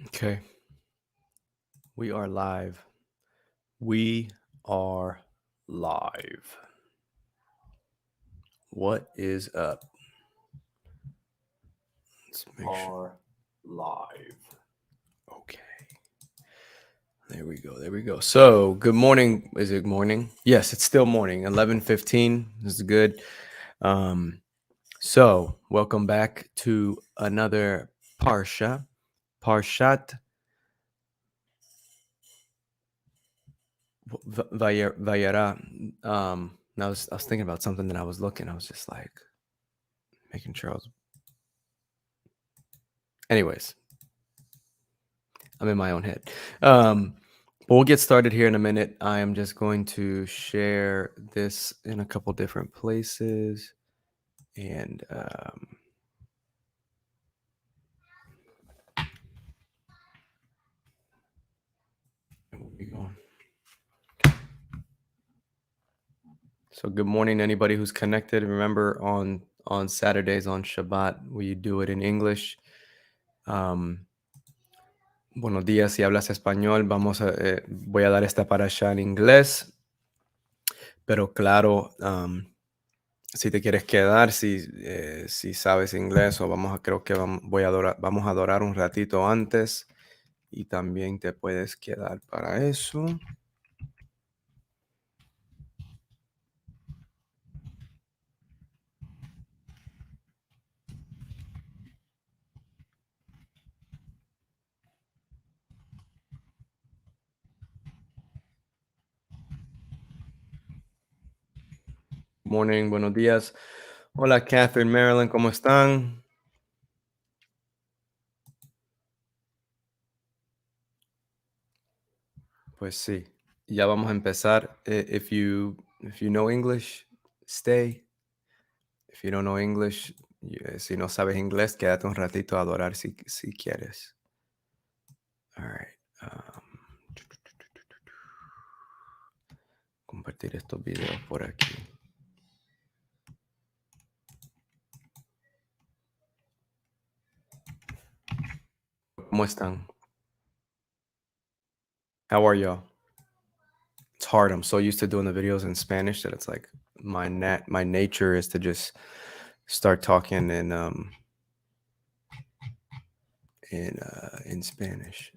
Okay, we are live. We are live. What is up? Let's make sure. Live. Okay. There we go. There we go. So, good morning. Is it morning? Yes, it's still morning. 11:15. This is good. So, welcome back to another Parshat Vayera. I was thinking about something that I was looking. I was just like making sure I was. Anyways, I'm in my own head. But we'll get started here in a minute. I am just going to share this in a couple different places, and we'll be going. So, good morning, to anybody who's connected. Remember, on Saturdays on Shabbat, we do it in English. Buenos días, si hablas español, voy a dar esta parasha en inglés, pero claro, si te quieres quedar, si sabes inglés, o creo que vamos a adorar un ratito antes y también te puedes quedar para eso. Morning, buenos días. Hola, Catherine, Maryland, ¿cómo están? Pues sí, ya vamos a empezar. If you know English, stay. If you don't know English, si no sabes inglés, quédate un ratito a adorar si quieres. All right. Compartir estos videos por aquí. ¿Cómo están? How are y'all? It's hard. I'm so used to doing the videos in Spanish that it's like my nature is to just start talking in Spanish.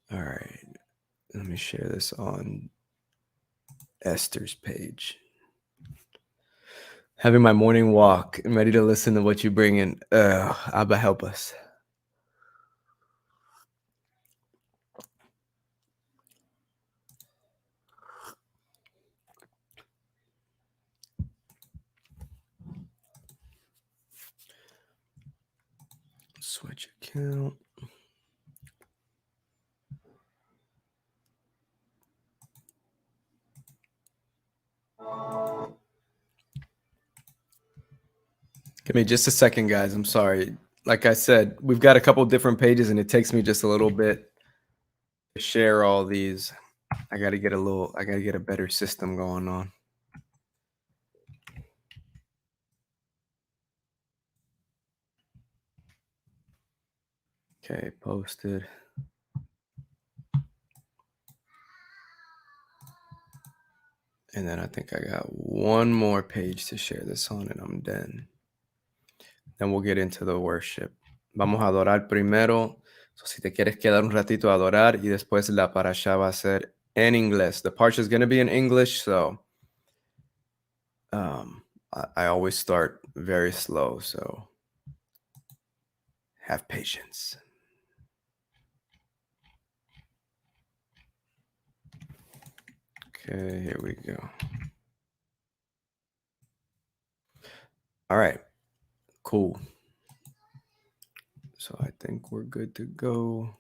All right. Let me share this on Esther's page. Having my morning walk and ready to listen to what you bring in. Abba, help us. Switch account. Give me just a second, guys. I'm sorry. Like I said, we've got a couple different pages and it takes me just a little bit to share all these. I got to get a better system going on. Okay, posted. And then I think I got one more page to share this on and I'm done. Then we'll get into the worship. Vamos a adorar primero. So si te quieres quedar un ratito a adorar y después la parasha va a ser en inglés. The parsha is going to be in English, so I always start very slow, so have patience. Okay, here we go. All right, cool. So I think we're good to go.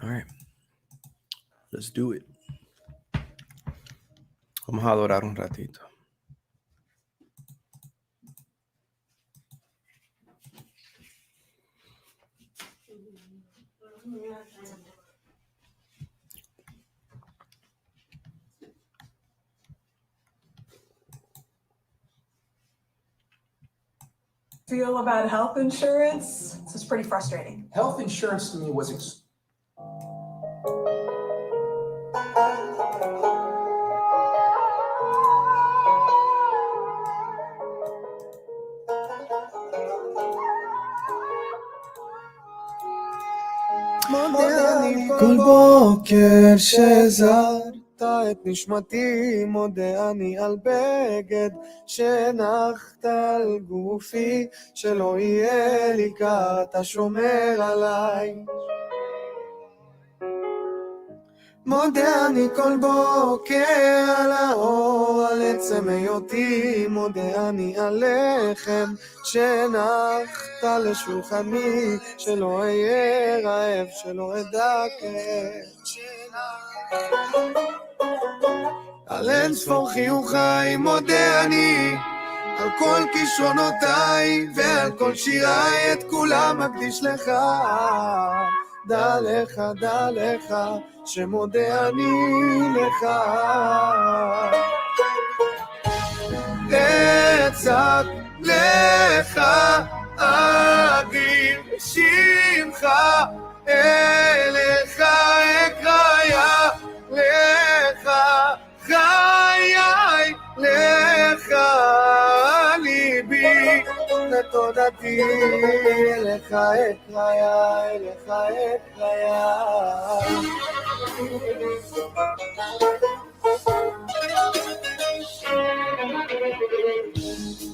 All right, let's do it. Vamos a adorar un ratito. Feel about health insurance? This is pretty frustrating. Health insurance to me was כל בוקר שזרת את נשמתי, מודה אני על בגד שנחת על גופי, שלא יהיה לי קר, אתה שומר עליי. מודה אני כל בוקר על האור, על עצם היותי, מודה אני על לחם שנחת לשולחני, שלא אהיה רעב, שלא אדע כאב. על אין ספור חיוכיי מודה אני, על כל כישרונותיי ועל כל שיריי, את כולם מקדיש לך. דע לך, שמודה אני לך. אצעק לך, אגיד שמך, אליך אקרא, לך חיי, לך ליבי ותודתי, אליך אקרא, אליך אקרא.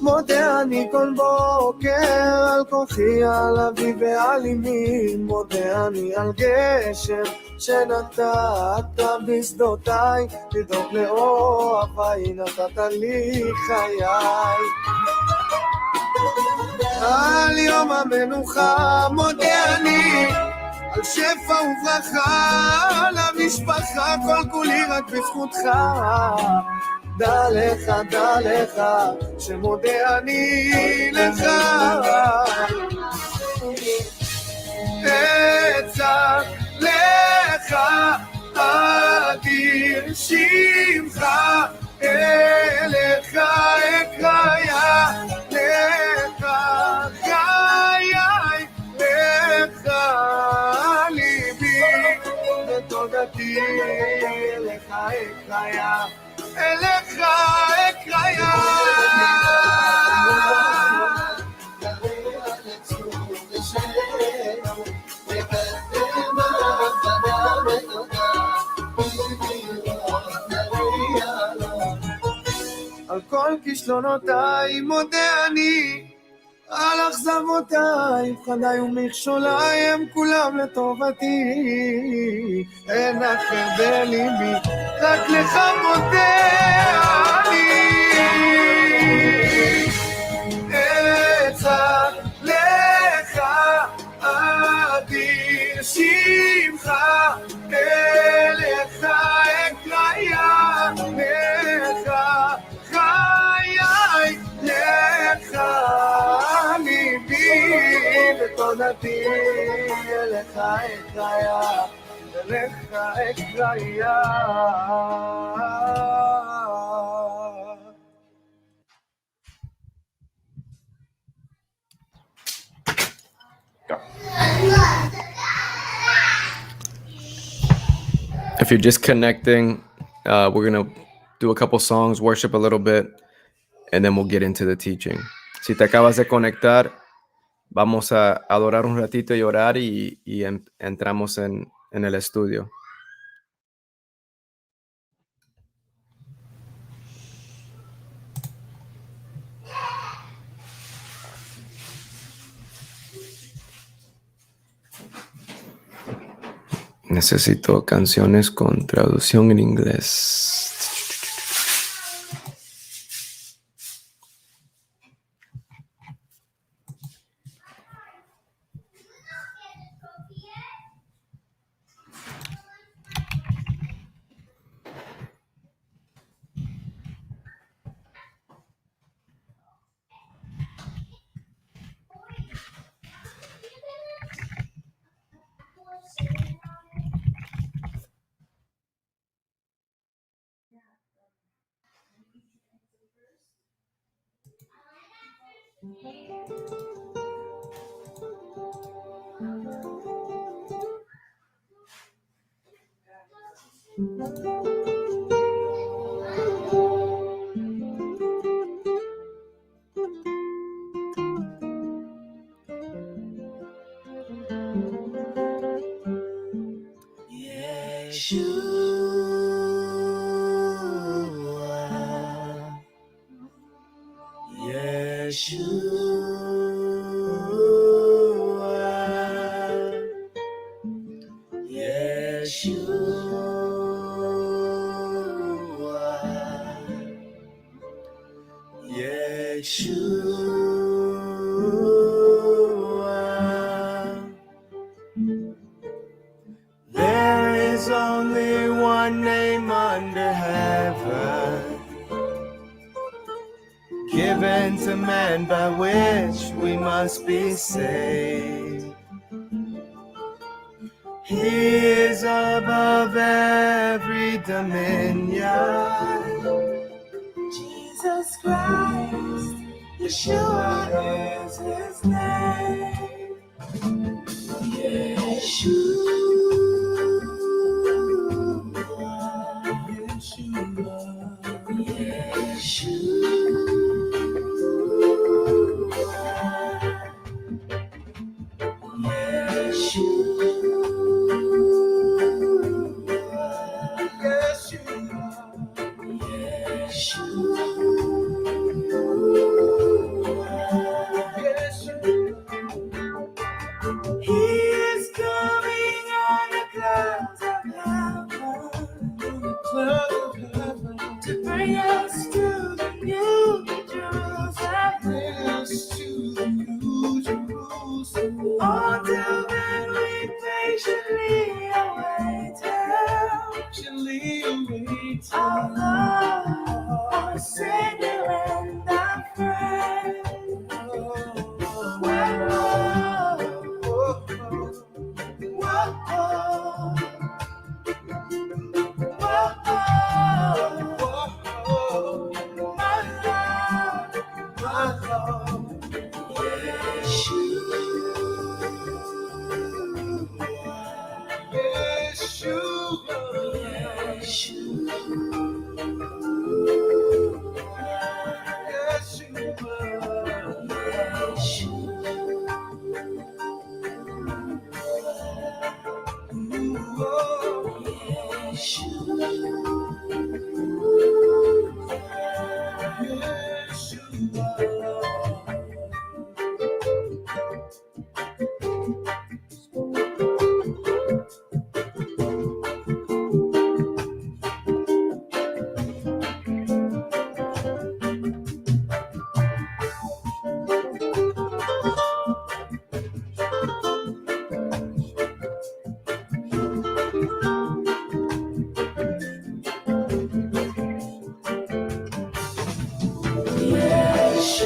מודה אני כל בוקר על כוחי, על אבי ועל אמי, מודה אני על גשם שנתת בשדותיי, לדאוג לאוהביי נתת לי חיי. על יום המנוחה מודה אני, על שפע וברכה למשפחה, כל כולי רק בזכותך. דע לך, שמודה אני לך. אצעק לך, אדיר שמך, אליך אקרא, לך חיי, לך ליבי ותודתי, אליך אקרא, אליך אקרא. על כל כישלונותיי מודה אני, על אכזבותיי, פחדיי ומכשוליי, הם כולם לטובתי. אין אחר בליבי, רק לך מודה אני. אצעק לך, אדיר שמך, אליך אקרא, לך חיי, לך ליבי ותודתי, אליך אקרא, אליך אקרא. If you're just connecting, we're going to do a couple songs, worship a little bit, and then we'll get into the teaching. Si te acabas de conectar, vamos a adorar un ratito y orar y entramos en el estudio. Necesito canciones con traducción en inglés. There is only one name under heaven, given to man by which we must be saved. He is above every dominion. Jesus Christ, Yeshua is his name. Yeshua, Yeshua, He is coming on the clouds of heaven, to bring us to the new Jerusalem. Until then we patiently await our Lord, our Savior and our friend. Yeshua.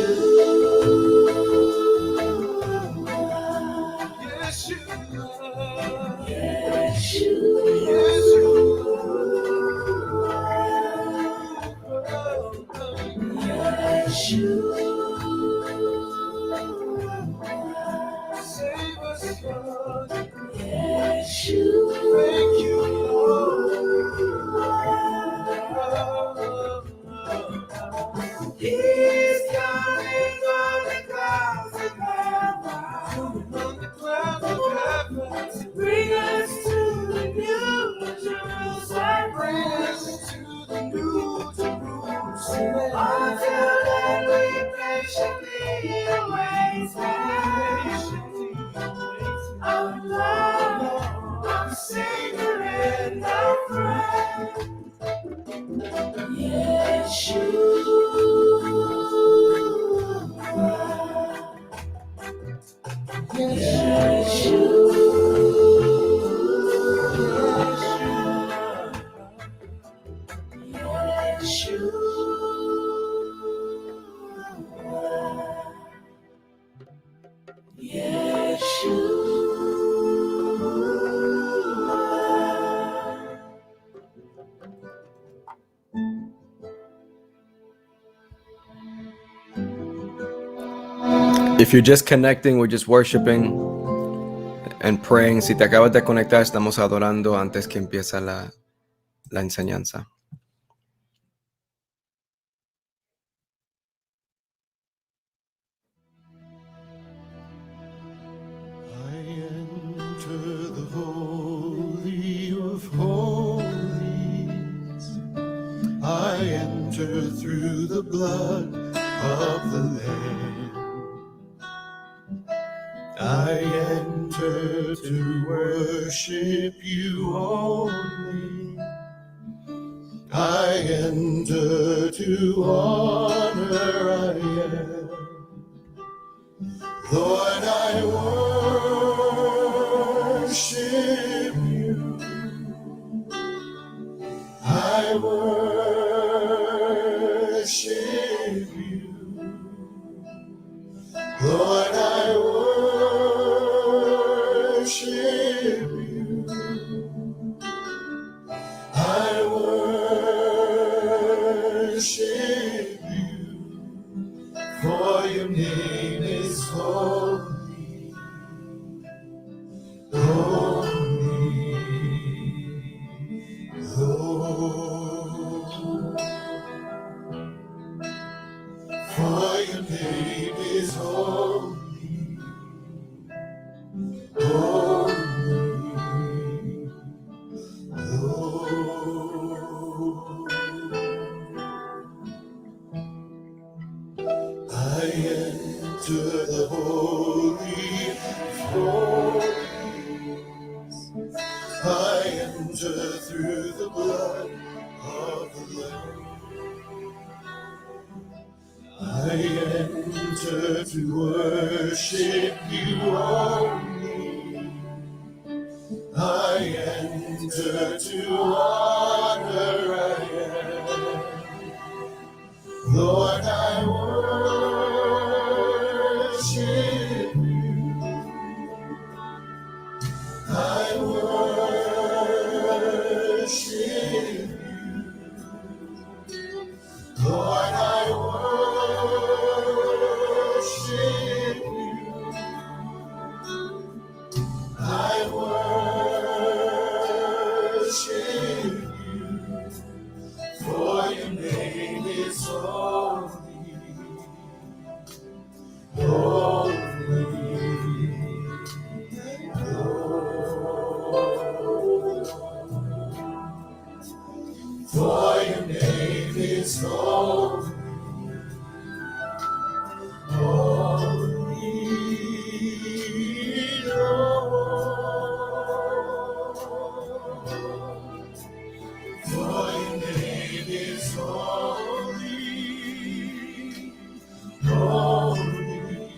If you're just connecting, we're just worshiping and praying. Si te acabas de conectar, estamos adorando antes que empiece la enseñanza. I enter the holy of holies. I enter through the blood of the Lamb. I enter to worship you only. I enter to honor I am. Lord, I worship you. I worship you. Lord, I worship you. I worship you. For your name is holy, holy, Lord. For your name is holy, holy, Lord. I enter the holy of holies. I enter through the blood of the Lamb. I enter to worship you only. I enter to honor I am. Lord, I worship you. I worship you. Lord, I worship you. I worship you. For your name is holy, holy, Lord. For your name is holy, holy, Lord. For your name is holy, holy,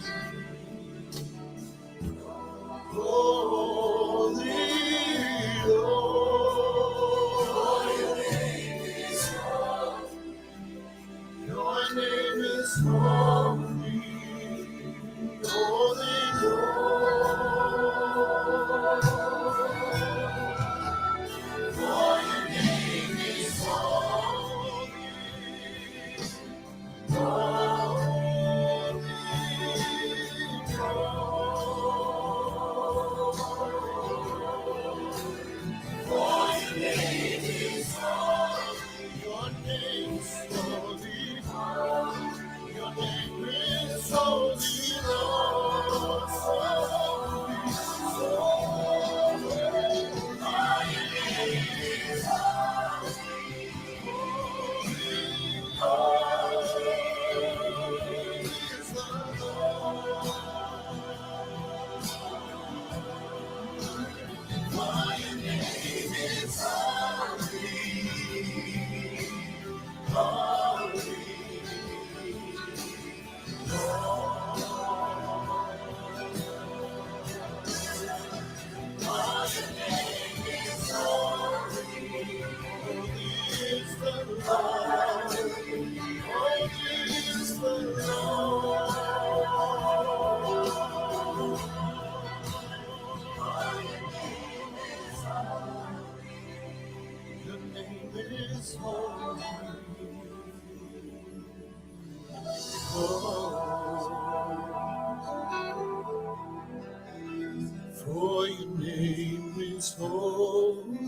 holy, Lord. Your name is holy. Your name is holy, holy, Lord. For your name is holy, holy, Lord. For your name is holy, your name is holy, your name is holy, Lord. So holy, so holy. For your name is holy, holy, holy is the Lord. For your name is holy, holy, Lord. holy,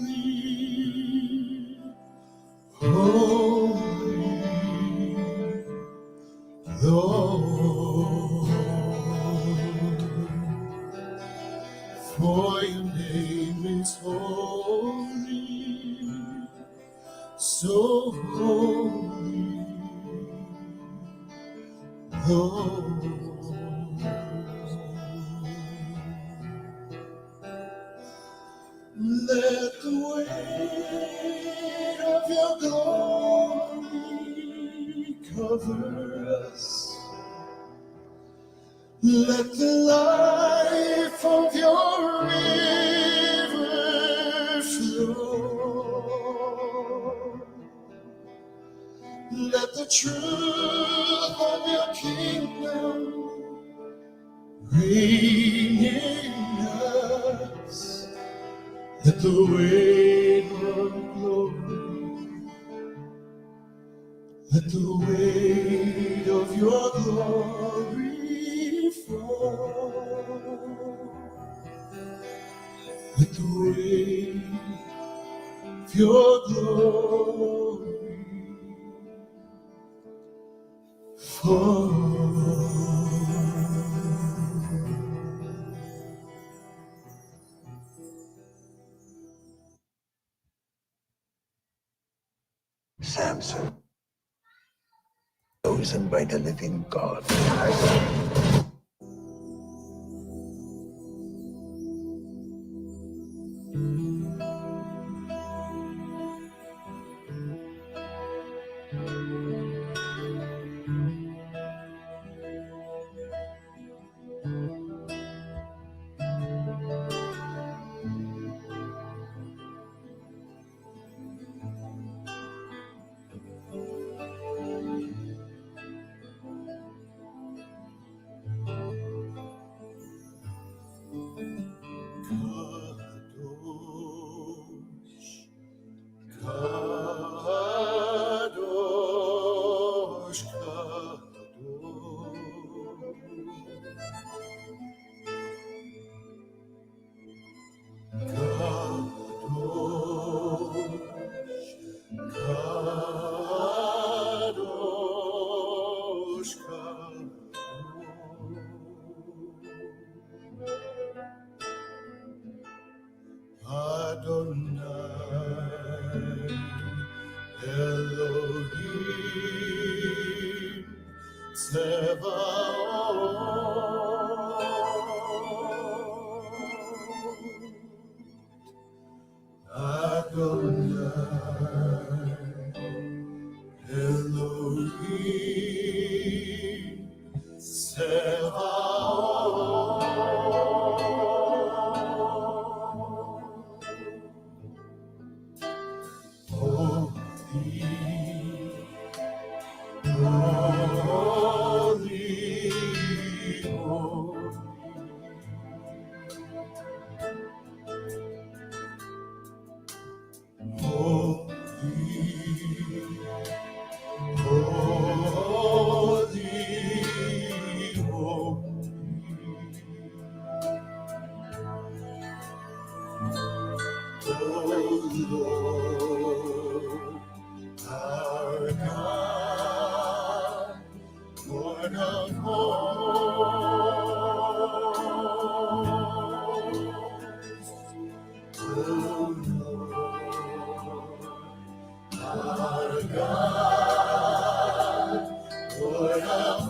holy, Lord. For your name is holy, so holy, Lord. Let the weight of your glory cover us. Let the life of your river flow. Let the truth of your kingdom reign in us. Let the weight of glory, let the weight of your glory fall. Let the weight of your glory fall. Samson, chosen by the living God. Kadosh, Kadosh, Adonai, Elohim, Tzevaot, Adonai, Elohim, Tzevaot, holy, holy, Lord, our God, Lord of hosts, O Lord, our God, Lord of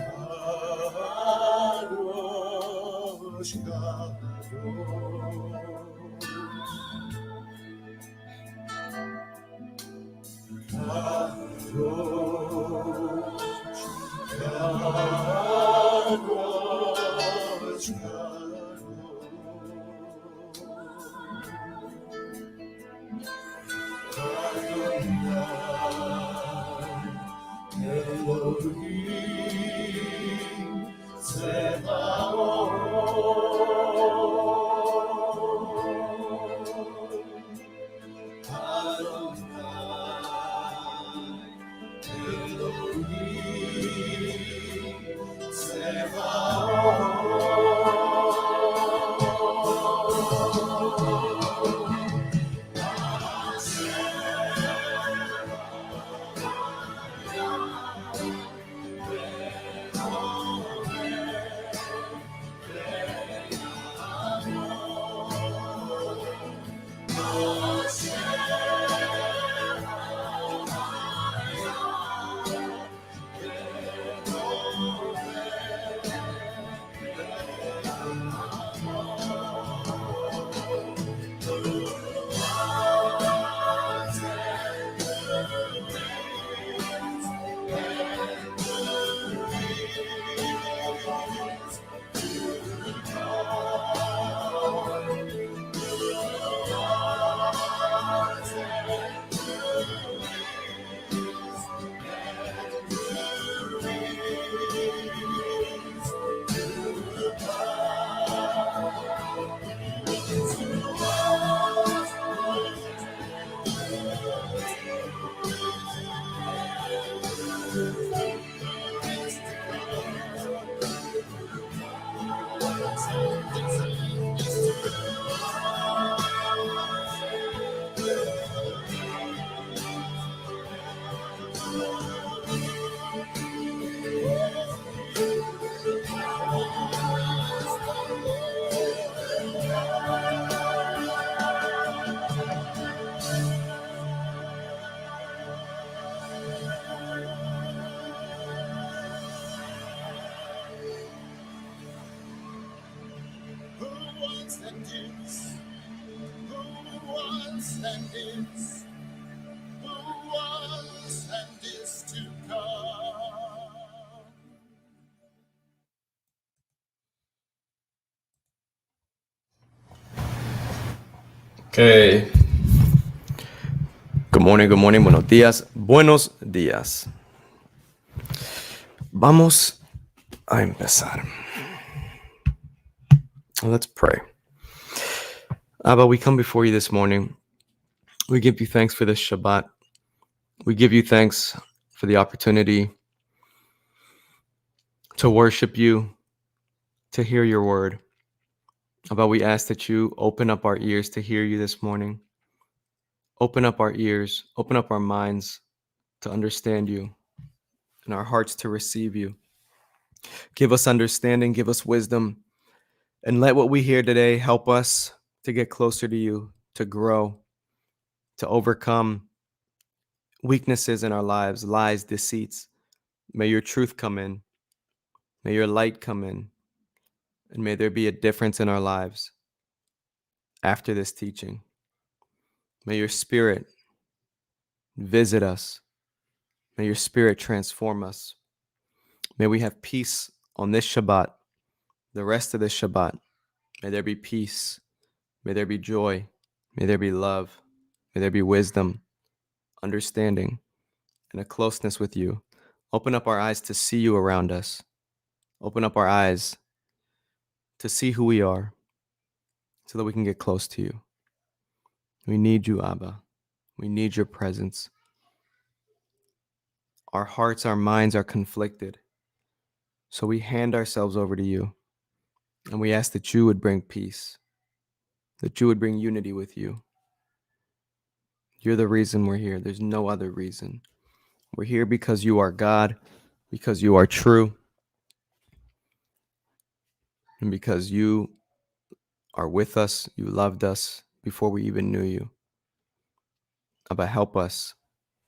Kadosh, Kadosh, Elohim Tzebaot, Adonai Elohim Who was and is, who was and is, who was and is to come. Okay. Good morning, buenos días. Vamos a empezar. Let's pray. Abba, we come before you this morning. We give you thanks for this Shabbat. We give you thanks for the opportunity to worship you, to hear your word. Abba, we ask that you open up our ears to hear you this morning. Open up our ears, open up our minds to understand you, and our hearts to receive you. Give us understanding, give us wisdom, and let what we hear today help us to get closer to you, to grow, to overcome weaknesses in our lives, lies, deceits. May your truth come in. May your light come in. And may there be a difference in our lives after this teaching. May your spirit visit us. May your spirit transform us. May we have peace on this Shabbat, the rest of this Shabbat. May there be peace. May there be joy. May there be love. May there be wisdom, understanding, and a closeness with you. Open up our eyes to see you around us. Open up our eyes to see who we are so that we can get close to you. We need you, Abba. We need your presence. Our hearts, our minds are conflicted. So we hand ourselves over to you. And we ask that you would bring peace, that you would bring unity with you. You're the reason we're here. There's no other reason. We're here because you are God, because you are true, and because you are with us. You loved us before we even knew you. Abba, help us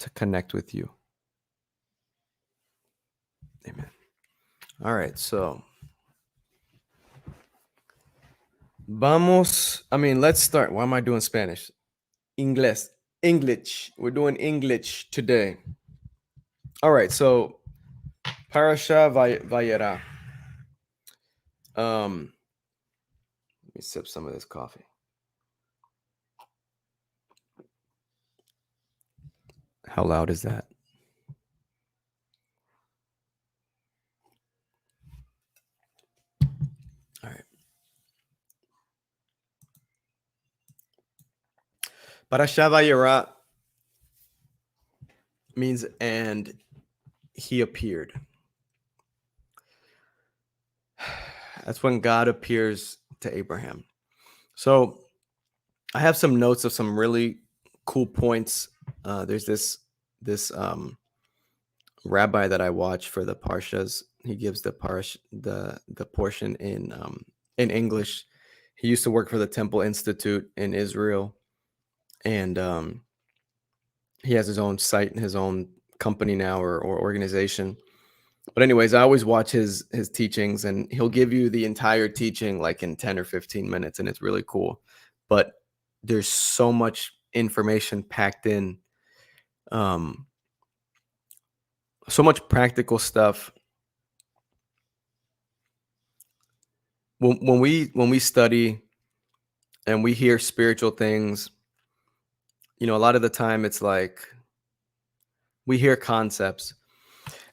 to connect with you. Amen. All right, so let's start. Why am I doing Spanish? English. We're doing English today. All right, so Parshat Vayera. Let me sip some of this coffee. How loud is that? All right. Parashat Vayera means and he appeared. That's when God appears to Abraham. So I have some notes of some really cool points. There's this rabbi that I watch for the parshas. He gives the portion in English. He used to work for the Temple Institute in Israel, and he has his own site and his own company now or organization. But anyways, I always watch his teachings, and he'll give you the entire teaching like in 10 or 15 minutes, and it's really cool. But there's so much information packed in, so much practical stuff. When we study and we hear spiritual things, a lot of the time it's like we hear concepts.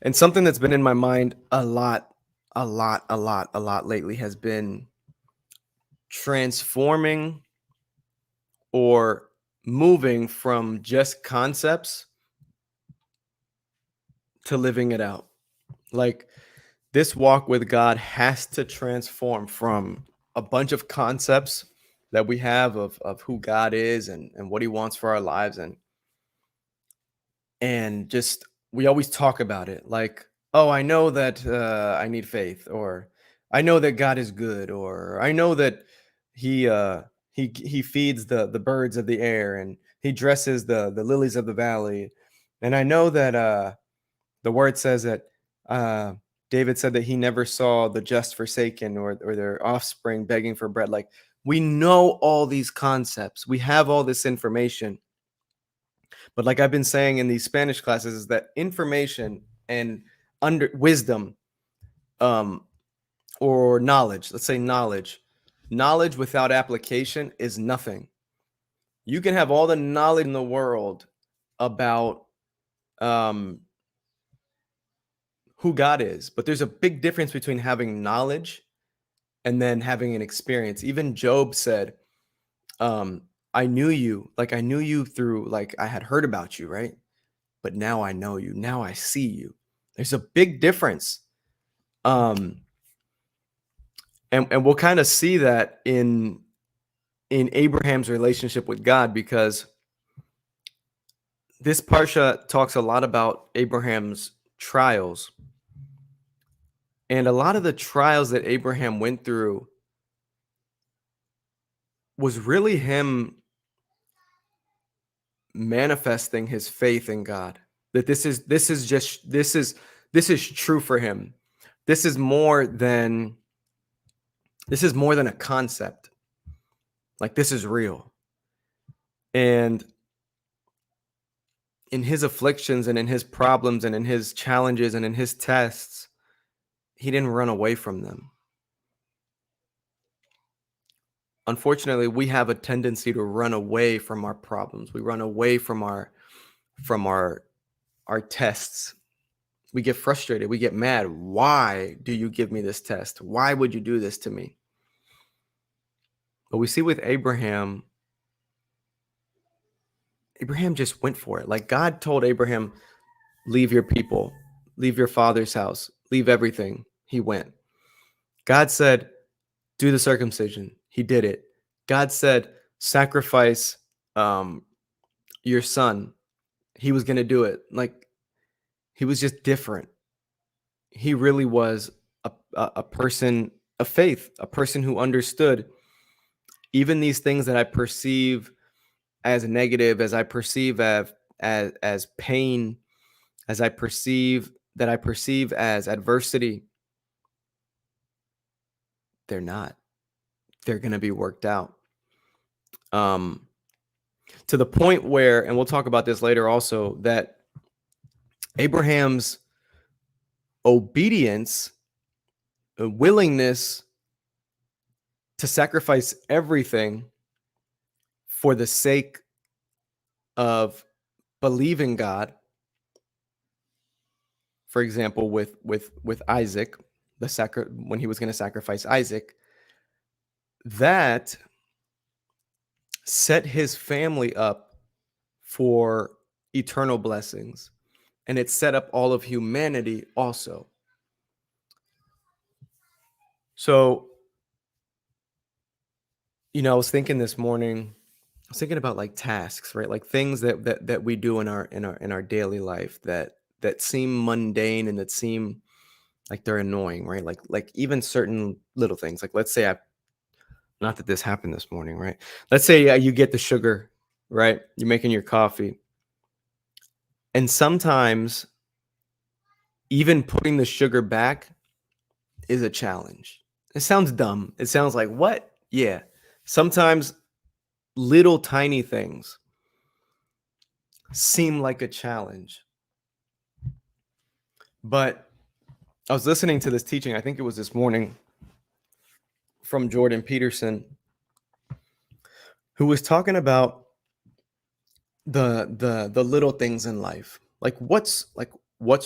And something that's been in my mind a lot lately has been transforming or moving from just concepts to living it out. Like, this walk with God has to transform from a bunch of concepts that we have of who God is and what he wants for our lives. And just, we always talk about it like, oh, I know that I need faith, or I know that God is good, or I know that he feeds the birds of the air, and he dresses the lilies of the valley. And I know that the word says that David said that he never saw the just forsaken or their offspring begging for bread. Like, we know all these concepts. We have all this information. But like I've been saying in these Spanish classes, is that information and wisdom or knowledge, let's say knowledge without application is nothing. You can have all the knowledge in the world about who God is, but there's a big difference between having knowledge and then having an experience. Even Job said, I knew you through, like, I had heard about you, right? But now I know you. Now I see you. There's a big difference. And we'll kind of see that in Abraham's relationship with God, because this parsha talks a lot about Abraham's trials. And a lot of the trials that Abraham went through was really him manifesting his faith in God. That this is true for him. This is more than a concept. Like, this is real. And in his afflictions and in his problems and in his challenges and in his tests, he didn't run away from them. Unfortunately, we have a tendency to run away from our problems. We run away from our tests. We get frustrated. We get mad. Why do you give me this test? Why would you do this to me? But we see with Abraham just went for it. Like, God told Abraham, leave your people, leave your father's house, leave everything. He went. God said, do the circumcision. He did it. God said, sacrifice your son. He was going to do it. Like, he was just different. He really was a person of faith, a person who understood even these things that I perceive as negative, as I perceive as pain, as I perceive as adversity. They're not. They're going to be worked out. To the point where, and we'll talk about this later also, that Abraham's obedience, a willingness to sacrifice everything for the sake of believe in God, for example, with Isaac, when he was going to sacrifice Isaac, that set his family up for eternal blessings, and it set up all of humanity also. So, I was thinking this morning, I was thinking about like tasks, right? Like things that we do in our daily life that seem mundane and that seem like they're annoying, right? Like even certain little things. Like let's say not that this happened this morning, right? Let's say you get the sugar, right? You're making your coffee. And sometimes even putting the sugar back is a challenge. It sounds dumb. It sounds like, what? Yeah. Sometimes little tiny things seem like a challenge. But I was listening to this teaching, I think it was this morning, from Jordan Peterson, who was talking about the little things in life. Like what's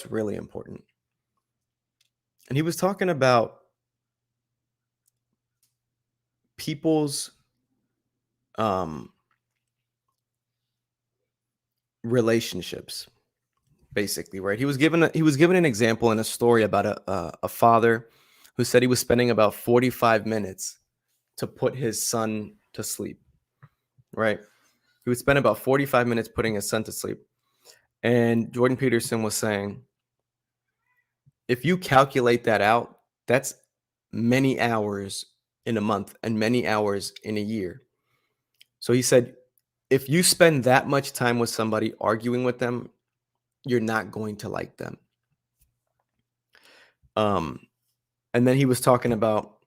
really important. And he was talking about people's relationships, basically, right? He was given an example in a story about a father who said he was spending about 45 minutes to put his son to sleep, right? He would spend about 45 minutes putting his son to sleep. And Jordan Peterson was saying, if you calculate that out, that's many hours in a month and many hours in a year. So he said, if you spend that much time with somebody arguing with them, you're not going to like them. And then he was talking about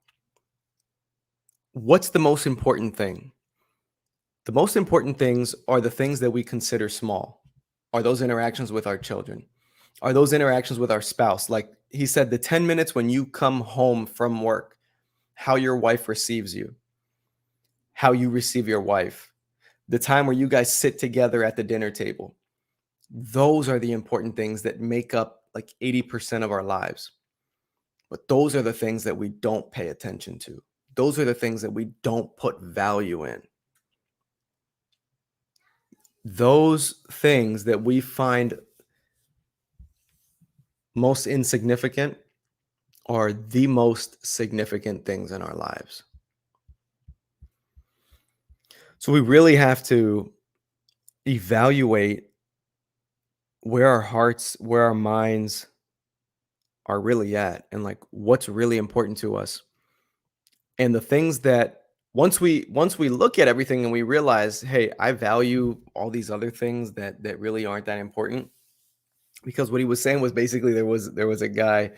what's the most important thing. The most important things are the things that we consider small. Are those interactions with our children? Are those interactions with our spouse? Like he said, the 10 minutes when you come home from work, how your wife receives you, how you receive your wife, the time where you guys sit together at the dinner table. Those are the important things that make up like 80% of our lives. But those are the things that we don't pay attention to. Those are the things that we don't put value in. Those things that we find most insignificant are the most significant things in our lives. So we really have to evaluate where our hearts, where our minds are really at, and like what's really important to us. And the things that once we look at everything and we realize, hey, I value all these other things that really aren't that important. Because what he was saying was basically there was a guy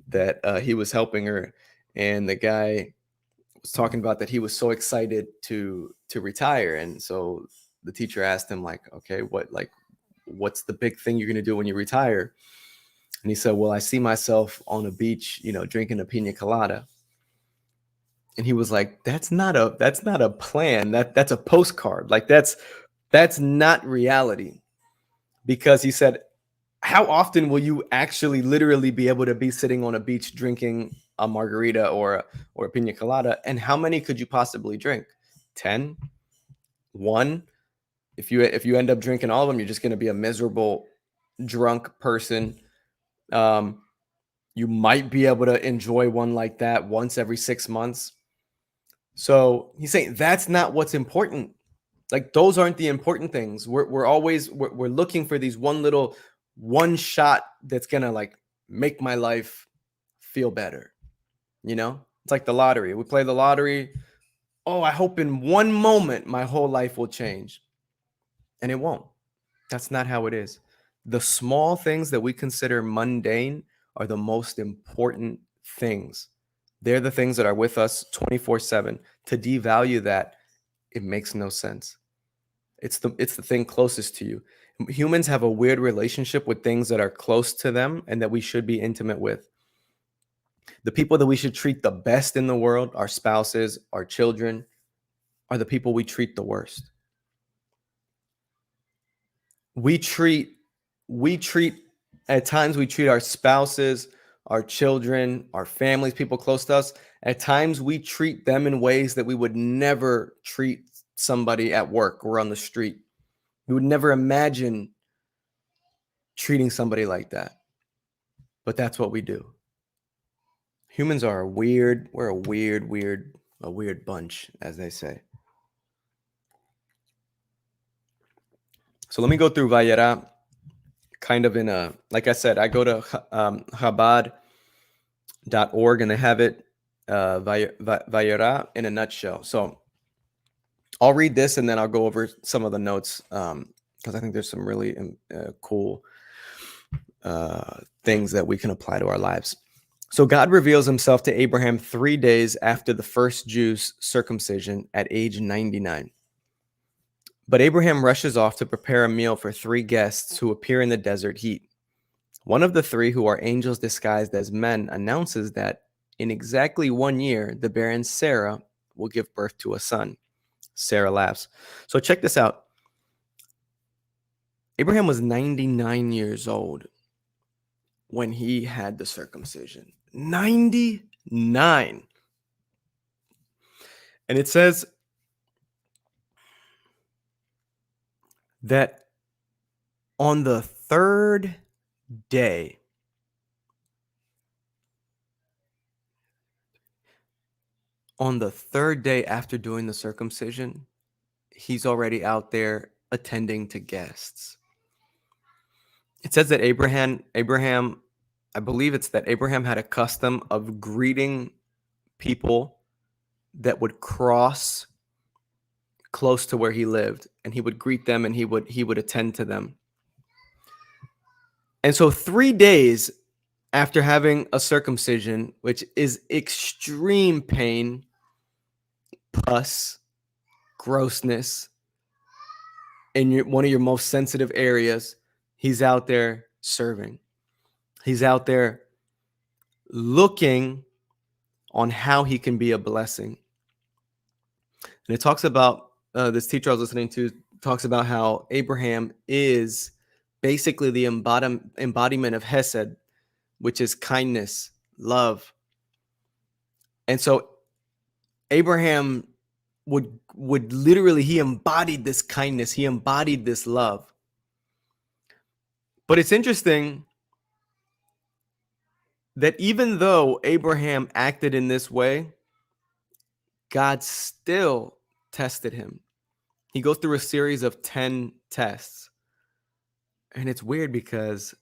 that he was helping her, and the guy was talking about that he was so excited to retire. And so the teacher asked him, like, okay, what's the big thing you're going to do when you retire? And he said, well, I see myself on a beach, drinking a pina colada. And he was like, that's not a plan. That's a postcard. Like that's not reality. Because he said, how often will you actually literally be able to be sitting on a beach drinking a margarita or a pina colada? And how many could you possibly drink? 10? 1? If you end up drinking all of them, you're just going to be a miserable drunk person. You might be able to enjoy one like that once every 6 months. So he's saying that's not what's important. Like those aren't the important things. We're always looking for these one shot that's gonna like make my life feel better. It's like the lottery. We play the lottery. Oh, I hope in one moment my whole life will change. And it won't. That's not how it is. The small things that we consider mundane are the most important things. They're the things that are with us 24/7. To devalue that, it makes no sense. It's the thing closest to you. Humans have a weird relationship with things that are close to them and that we should be intimate with. The people that we should treat the best in the world, our spouses, our children, are the people we treat the worst. we treat at times we treat our spouses, our children, our families, people close to us. At times we treat them in ways that we would never treat somebody at work or on the street. We would never imagine treating somebody like that. But that's what we do. Humans are we're a weird bunch, as they say. So let me go through Vayera kind of in a, like I said, I go to Chabad.org and they have it, Vayera in a nutshell. So I'll read this and then I'll go over some of the notes because I think there's some really cool things that we can apply to our lives. So God reveals himself to Abraham 3 days after the first Jew's circumcision at age 99. But Abraham rushes off to prepare a meal for 3 guests who appear in the desert heat. One of the 3, who are angels disguised as men, announces that in exactly 1 year, the barren Sarah will give birth to a son. Sarah laughs. So check this out. Abraham was 99 years old when he had the circumcision. 99. And it says that on the 3rd day, after doing the circumcision, he's already out there attending to guests. It says that Abraham, I believe it's that Abraham had a custom of greeting people that would cross close to where he lived, and he would greet them and he would attend to them. And so 3 days after having a circumcision, which is extreme pain, pus, grossness in one of your most sensitive areas, he's out there serving. He's out there looking on how he can be a blessing. And it talks about, this teacher I was listening to talks about how Abraham is basically the embodiment of Hesed, which is kindness, love. And so Abraham would literally, he embodied this kindness, he embodied this love. But it's interesting that even though Abraham acted in this way, God still tested him. He goes through a series of 10 tests. And it's weird because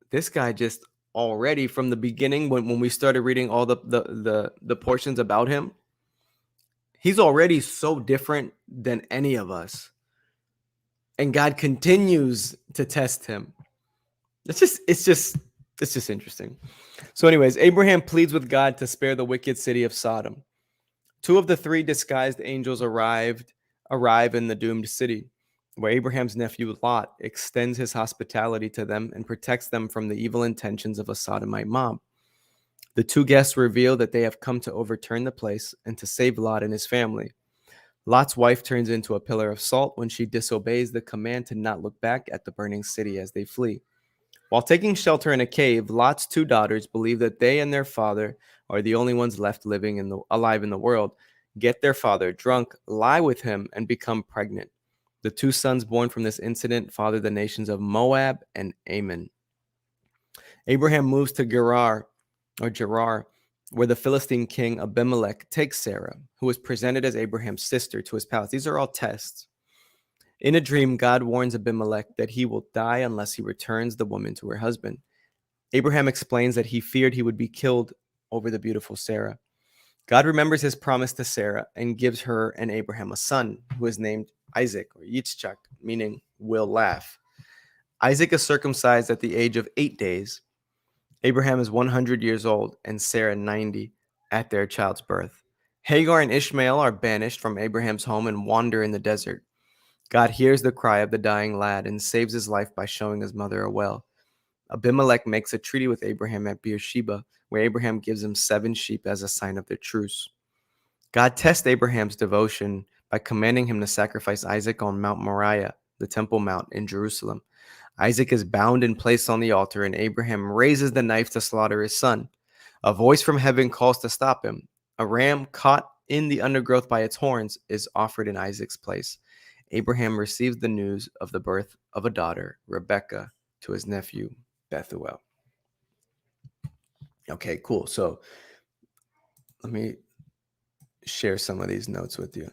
this guy just already from the beginning, when we started reading all the portions about him, he's already so different than any of us. And God continues to test him. It's just interesting. So anyways, Abraham pleads with God to spare the wicked city of Sodom. 2 of the 3 disguised angels arrive in the doomed city, where Abraham's nephew Lot extends his hospitality to them and protects them from the evil intentions of a sodomite mob. The 2 guests reveal that they have come to overturn the place and to save Lot and his family. Lot's wife turns into a pillar of salt when she disobeys the command to not look back at the burning city as they flee. While taking shelter in a cave, Lot's 2 daughters believe that they and their father are the only ones left alive in the world, get their father drunk, lie with him, and become pregnant. The 2 sons born from this incident father the nations of Moab and Ammon. Abraham moves to Gerar, where the Philistine king Abimelech takes Sarah, who was presented as Abraham's sister, to his palace. These are all tests. In a dream, God warns Abimelech that he will die unless he returns the woman to her husband. Abraham explains that he feared he would be killed over the beautiful Sarah. God remembers his promise to Sarah and gives her and Abraham a son who is named Isaac, or Yitzchak, meaning will laugh. Isaac is circumcised at the age of 8 days. Abraham is 100 years old and Sarah 90 at their child's birth. Hagar and Ishmael are banished from Abraham's home and wander in the desert. God hears the cry of the dying lad and saves his life by showing his mother a well. Abimelech makes a treaty with Abraham at Beersheba, where Abraham gives him 7 sheep as a sign of their truce. God tests Abraham's devotion by commanding him to sacrifice Isaac on Mount Moriah, the Temple Mount in Jerusalem. Isaac is bound and placed on the altar, and Abraham raises the knife to slaughter his son. A voice from heaven calls to stop him. A ram caught in the undergrowth by its horns is offered in Isaac's place. Abraham receives the news of the birth of a daughter, Rebekah, to his nephew, Bethuel. Okay, cool. So let me share some of these notes with you.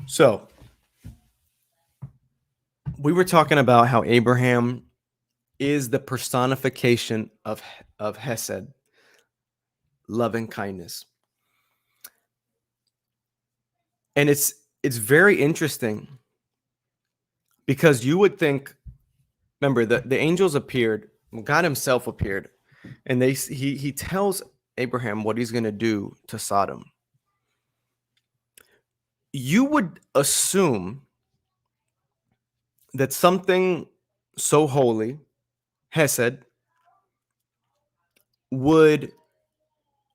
So we were talking about how Abraham is the personification of Hesed, love and kindness. And it's very interesting because you would think, remember, the angels appeared, God himself appeared, and he tells Abraham what he's going to do to Sodom. You would assume that something so holy, Hesed, would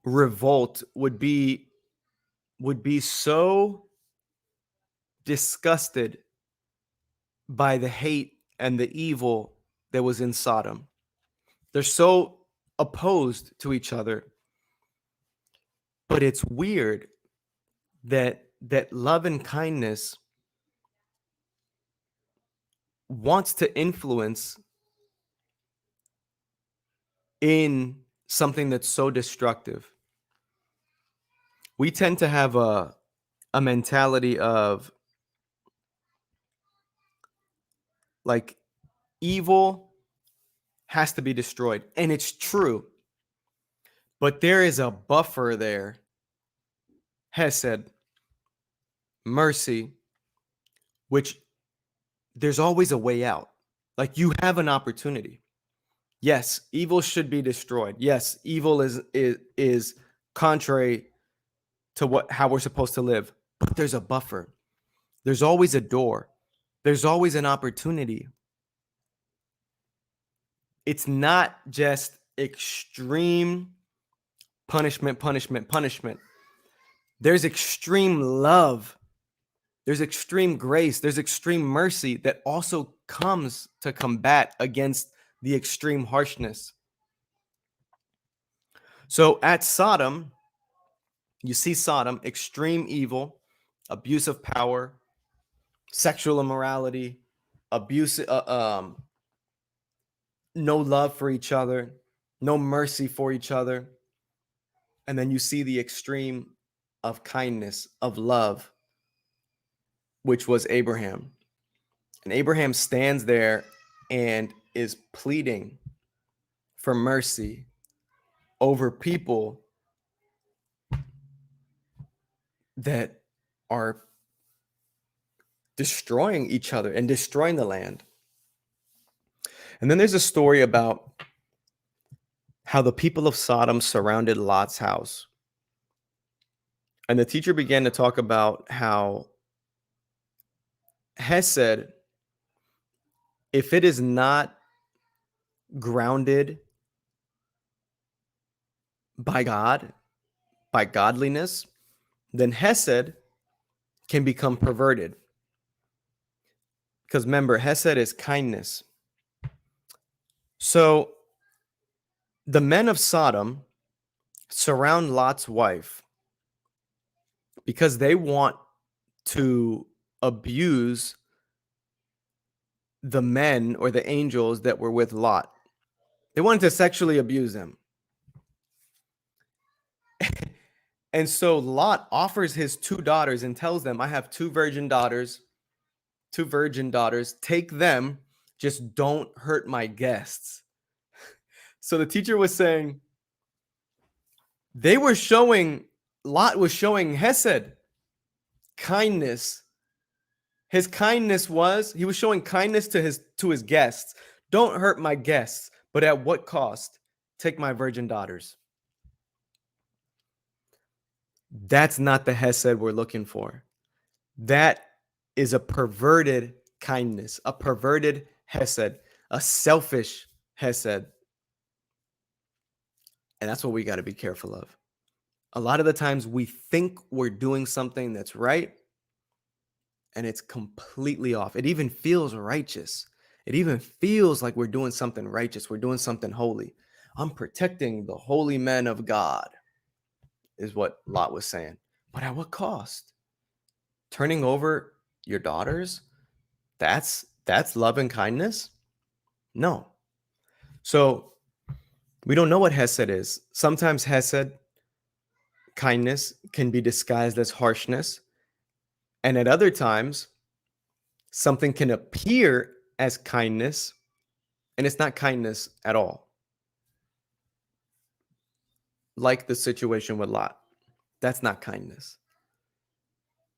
revolt, would be so disgusted by the hate and the evil that was in Sodom. They're so opposed to each other. But it's weird that love and kindness wants to influence in something that's so destructive. We tend to have a mentality of like evil has to be destroyed. And it's true. But there is a buffer there. Hesed, mercy, which there's always a way out. Like you have an opportunity. Yes, evil should be destroyed. Yes, evil is contrary to how we're supposed to live. But there's a buffer. There's always a door. There's always an opportunity. It's not just extreme punishment. There's extreme love. There's extreme grace. There's extreme mercy that also comes to combat against the extreme harshness. So at Sodom, you see Sodom, extreme evil, abuse of power, sexual immorality, abuse, no love for each other, no mercy for each other. And then you see the extreme of kindness, of love, which was Abraham. And Abraham stands there and is pleading for mercy over people that are destroying each other and destroying the land. And then there's a story about how the people of Sodom surrounded Lot's house. And the teacher began to talk about how Hesed, if it is not grounded by God, by godliness, then Hesed can become perverted. Because remember, Hesed is kindness. So the men of Sodom surround Lot's wife because they want to abuse the men or the angels that were with Lot. They wanted to sexually abuse them. And so Lot offers his two daughters and tells them, I have two virgin daughters. Take them, just don't hurt my guests. So the teacher was saying, Lot was showing Hesed kindness. His kindness he was showing kindness to his guests. Don't hurt my guests, but at what cost? Take my virgin daughters. That's not the Hesed we're looking for. That is a perverted kindness, a perverted Hesed, a selfish Hesed. And that's what we got to be careful of. A lot of the times we think we're doing something that's right, and it's completely off. It even feels righteous. It even feels like we're doing something righteous. We're doing something holy. I'm protecting the holy men of God, is what Lot was saying. But at what cost? Turning over your daughters? That's love and kindness? No. So we don't know what hesed is. Sometimes hesed, kindness, can be disguised as harshness. And at other times, something can appear as kindness, and it's not kindness at all. Like the situation with Lot. That's not kindness.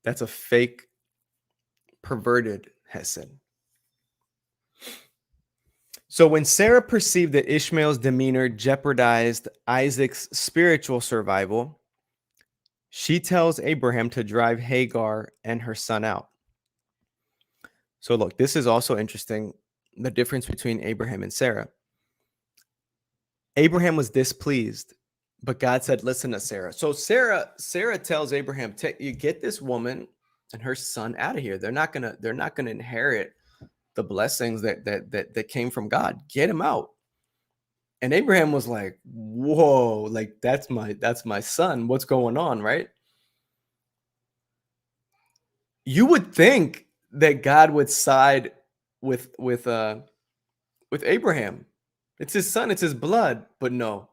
That's a fake, perverted hesed. So when Sarah perceived that Ishmael's demeanor jeopardized Isaac's spiritual survival, she tells Abraham to drive Hagar and her son out. So look, this is also interesting, the difference between Abraham and Sarah. Abraham was displeased, but God said, listen to Sarah. So Sarah tells Abraham, you get this woman and her son out of here. They're not gonna inherit the blessings that came from God. Get him out. And Abraham was like, whoa, like that's my son. What's going on, right? You would think that God would side with Abraham. It's his son, it's his blood. But no,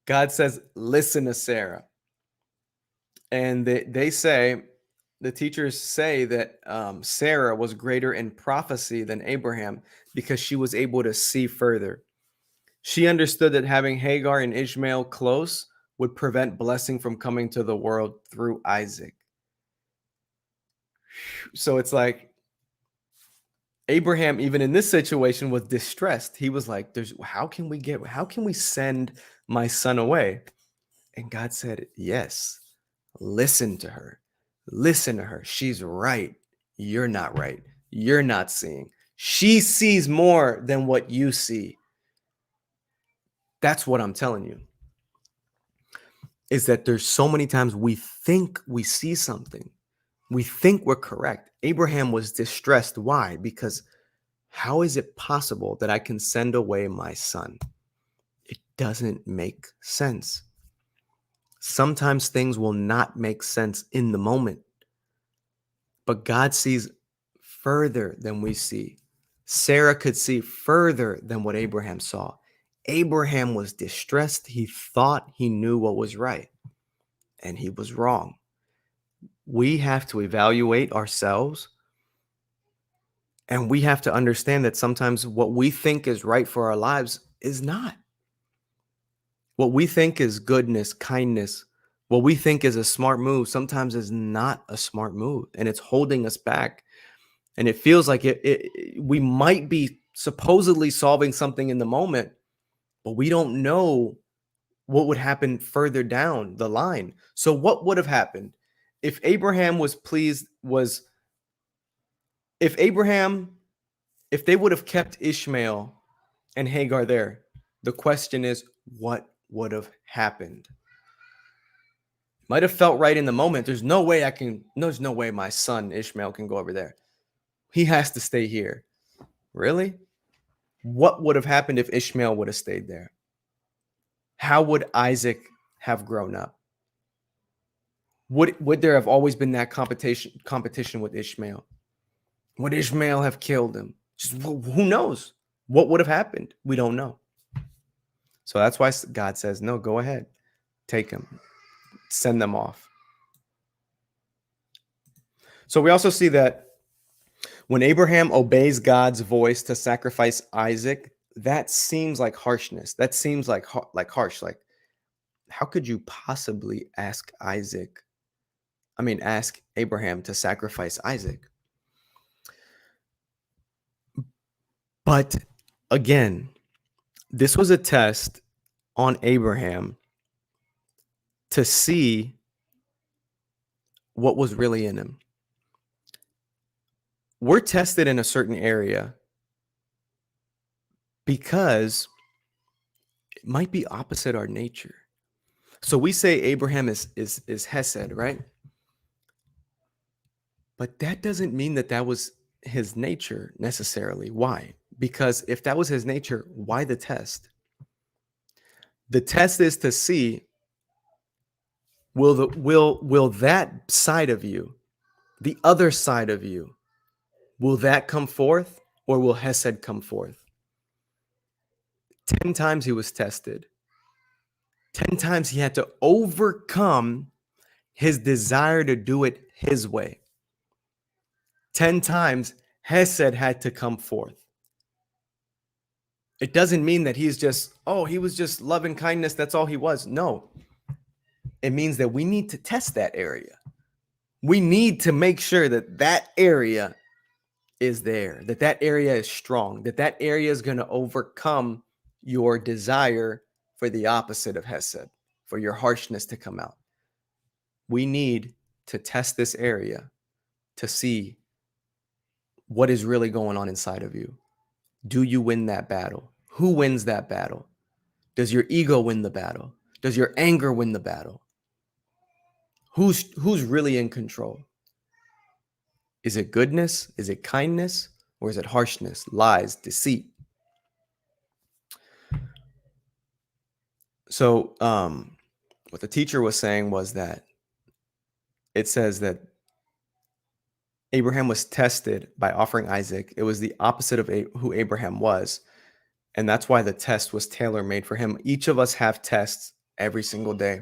God says, listen to Sarah. And they say, the teachers say that Sarah was greater in prophecy than Abraham because she was able to see further. She understood that having Hagar and Ishmael close would prevent blessing from coming to the world through Isaac. So it's like Abraham, even in this situation, was distressed. He was like, how can we send my son away? And God said, yes, listen to her. Listen to her. She's right. You're not right. You're not seeing. She sees more than what you see. That's what I'm telling you. Is that there's so many times we think we see something. We think we're correct. Abraham was distressed. Why? Because how is it possible that I can send away my son? It doesn't make sense. Sometimes things will not make sense in the moment, but God sees further than we see. Sarah could see further than what Abraham saw. Abraham was distressed. He thought he knew what was right, and he was wrong. We have to evaluate ourselves, and we have to understand that sometimes what we think is right for our lives is not. What we think is goodness, kindness, what we think is a smart move sometimes is not a smart move, and it's holding us back. And it feels like we might be supposedly solving something in the moment, but we don't know what would happen further down the line. So what would have happened if Abraham if they would have kept Ishmael and Hagar there? The question is, what would have happened? Might have felt right in the moment. There's no way my son Ishmael can go over there. He has to stay here. Really? What would have happened if Ishmael would have stayed there? How would Isaac have grown up? Would there have always been that competition with Ishmael? Would Ishmael have killed him? Just who knows? What would have happened? We don't know. So that's why God says, no, go ahead. Take them. Send them off. So we also see that when Abraham obeys God's voice to sacrifice Isaac, that seems like harshness. That seems like harsh. Like, how could you possibly ask Abraham to sacrifice Isaac? But again, this was a test on Abraham to see what was really in him. We're tested in a certain area because it might be opposite our nature. So we say Abraham is Hesed, right? But that doesn't mean that that was his nature necessarily. Why? Because if that was his nature, why the test? The test is to see will that side of you, the other side of you, will that come forth or will Hesed come forth? 10 times he was tested. 10 times he had to overcome his desire to do it his way. 10 times Hesed had to come forth. It doesn't mean that he's just, he was just love and kindness. That's all he was. No, it means that we need to test that area. We need to make sure that that area is there, that that area is strong, that that area is going to overcome your desire for the opposite of Hesed, for your harshness to come out. We need to test this area to see what is really going on inside of you. Do you win that battle? Who wins that battle? Does your ego win the battle? Does your anger win the battle? Who's really in control? Is it goodness? Is it kindness? Or is it harshness, lies, deceit? So what the teacher was saying was that it says that Abraham was tested by offering Isaac. It was the opposite of who Abraham was. And that's why the test was tailor-made for him. Each of us have tests every single day.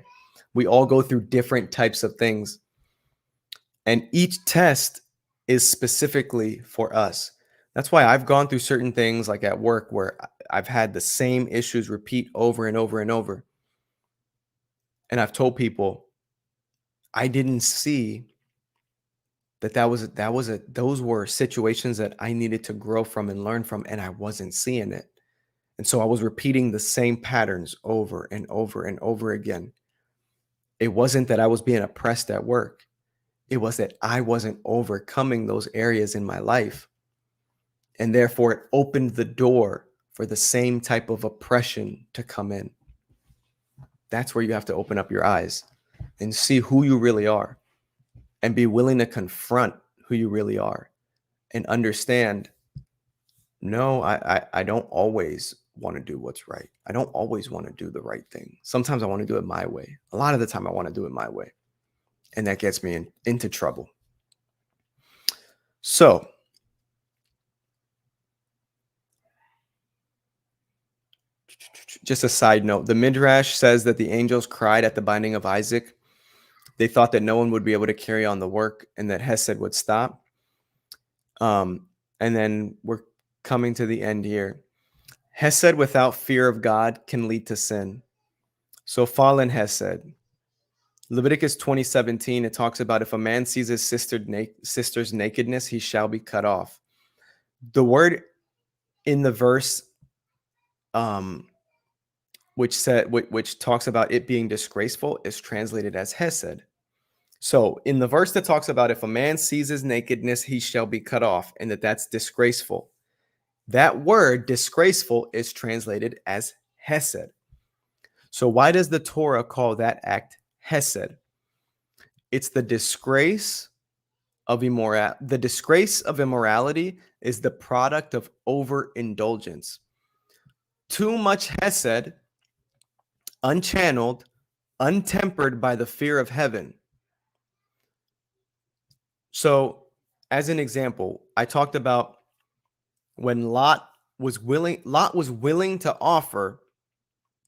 We all go through different types of things. And each test is specifically for us. That's why I've gone through certain things like at work where I've had the same issues repeat over and over and over. And I've told people I didn't see those were situations that I needed to grow from and learn from, and I wasn't seeing it. And so I was repeating the same patterns over and over and over again. It wasn't that I was being oppressed at work. It was that I wasn't overcoming those areas in my life. And therefore, it opened the door for the same type of oppression to come in. That's where you have to open up your eyes and see who you really are and be willing to confront who you really are and understand, no, I don't always want to do what's right. I don't always want to do the right thing. Sometimes I want to do it my way. A lot of the time I want to do it my way. And that gets me into trouble. So, just a side note, the Midrash says that the angels cried at the binding of Isaac. They thought that no one would be able to carry on the work and that Hesed would stop. And then we're coming to the end here. Hesed without fear of God can lead to sin. So fallen Hesed. Leviticus 20:17, it talks about if a man sees his sister's nakedness, he shall be cut off. The word in the verse which talks about it being disgraceful is translated as Hesed. So in the verse that talks about if a man sees his nakedness, he shall be cut off, and that's disgraceful. That word disgraceful is translated as Hesed. So why does the Torah call that act Hesed? It's the disgrace of immorality. The disgrace of immorality is the product of overindulgence. Too much Hesed, unchanneled, untempered by the fear of heaven. So, as an example, I talked about when Lot was willing to offer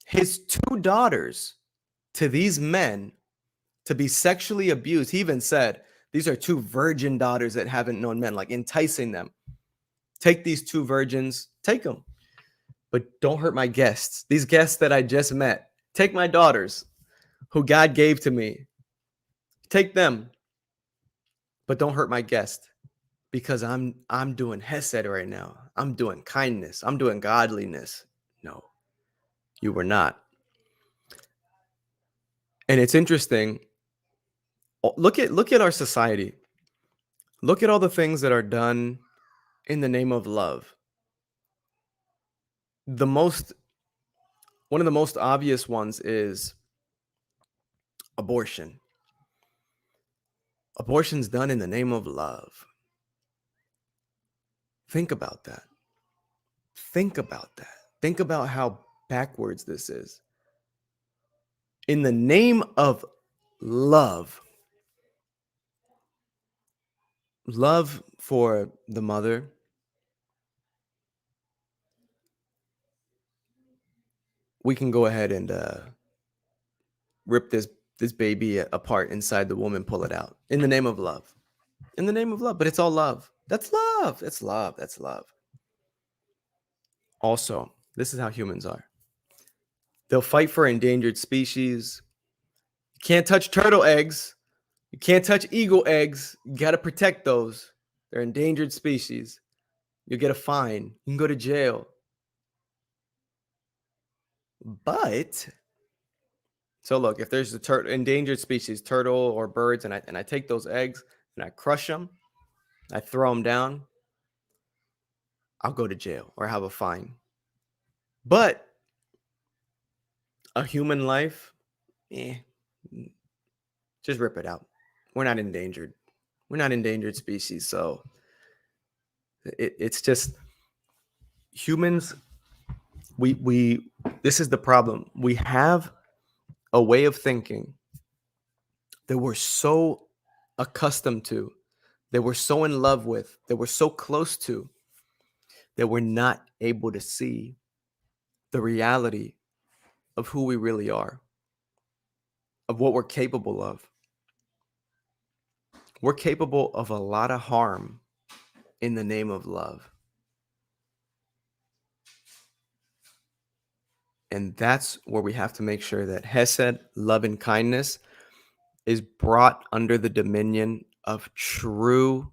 his 2 daughters to these men to be sexually abused. He even said, these are 2 virgin daughters that haven't known men, like enticing them. Take these 2 virgins, take them, but don't hurt my guests. These guests that I just met, take my daughters who God gave to me. Take them, but don't hurt my guest, because I'm doing Hesed right now. I'm doing kindness. I'm doing godliness. No, you were not. And it's interesting. Look at our society. Look at all the things that are done in the name of love. One of the most obvious ones is abortion. Abortion's done in the name of love. Think about that. Think about that. Think about how backwards this is. In the name of love, love for the mother, we can go ahead and rip this baby apart inside the woman, pull it out in the name of love. In the name of love, but it's all love. That's love. That's love. That's love. Also, this is how humans are. They'll fight for endangered species. You can't touch turtle eggs. You can't touch eagle eggs. You got to protect those. They're endangered species. You'll get a fine. You can go to jail. But, so look, if there's a endangered species, turtle or birds, and I take those eggs and I crush them, I throw them down, I'll go to jail or have a fine. But a human life, just rip it out. We're not endangered. We're not endangered species. So it's just humans. We this is the problem. We have a way of thinking that we're so accustomed to, that we're so in love with, that we're so close to, that we're not able to see the reality of who we really are, of what we're capable of. We're capable of a lot of harm in the name of love. And that's where we have to make sure that Hesed, love and kindness, is brought under the dominion of true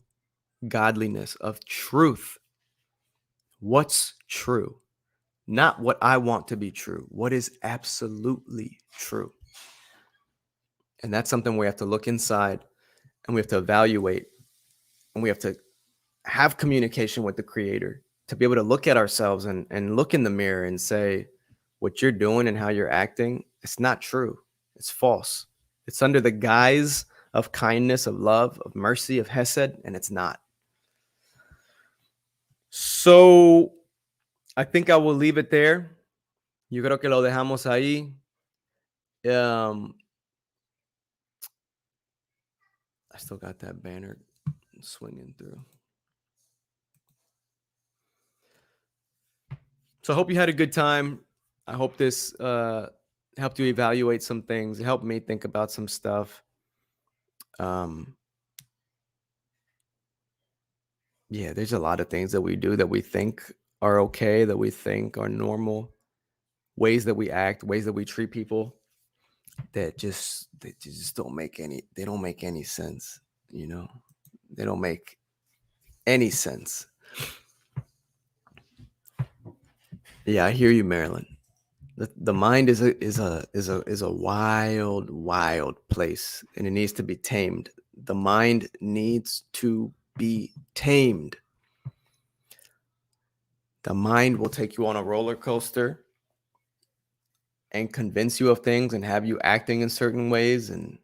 godliness, of truth. What's true? Not what I want to be true. What is absolutely true? And that's something we have to look inside, and we have to evaluate, and we have to have communication with the Creator to be able to look at ourselves and look in the mirror and say, what you're doing and how you're acting, it's not true. It's false. It's under the guise of kindness, of love, of mercy, of Hesed, and it's not. So I think I will leave it there. Yo creo que lo dejamos ahí. I still got that banner swinging through. So I hope you had a good time. I hope this helped you evaluate some things. It helped me think about some stuff. Yeah, there's a lot of things that we do that we think are okay, that we think are normal, ways that we act, ways that we treat people that just don't make any sense, you know? They don't make any sense. Yeah, I hear you, Marilyn. The mind is a wild place, and it needs to be tamed. The mind needs to be tamed. The mind will take you on a roller coaster and convince you of things and have you acting in certain ways, and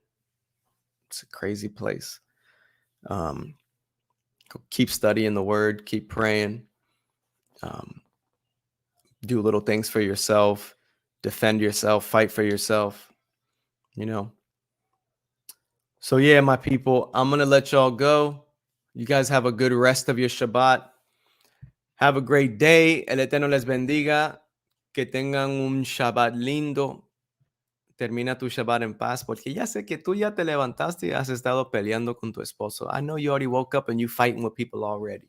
it's a crazy place. Keep studying the word, keep praying, do little things for yourself, defend yourself, fight for yourself, you know. So yeah, my people, I'm gonna let y'all go. You guys have a good rest of your Shabbat. Have a great day. El Eterno les bendiga. Que tengan un Shabbat lindo. Termina tu Shabbat en paz, porque ya sé que tú ya te levantaste y has estado peleando con tu esposo. I know you already woke up and you fighting with people already.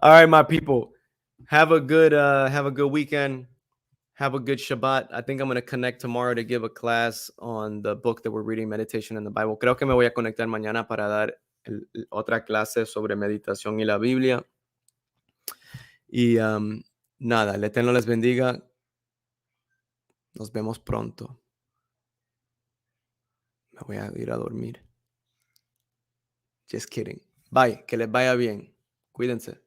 All right, my people. Have a good weekend. Have a good Shabbat. I think I'm going to connect tomorrow to give a class on the book that we're reading, Meditation in the Bible. Creo que me voy a conectar mañana para dar otra clase sobre meditación y la Biblia. Y nada, el Eterno les bendiga. Nos vemos pronto. Me voy a ir a dormir. Just kidding. Bye. Que les vaya bien. Cuídense.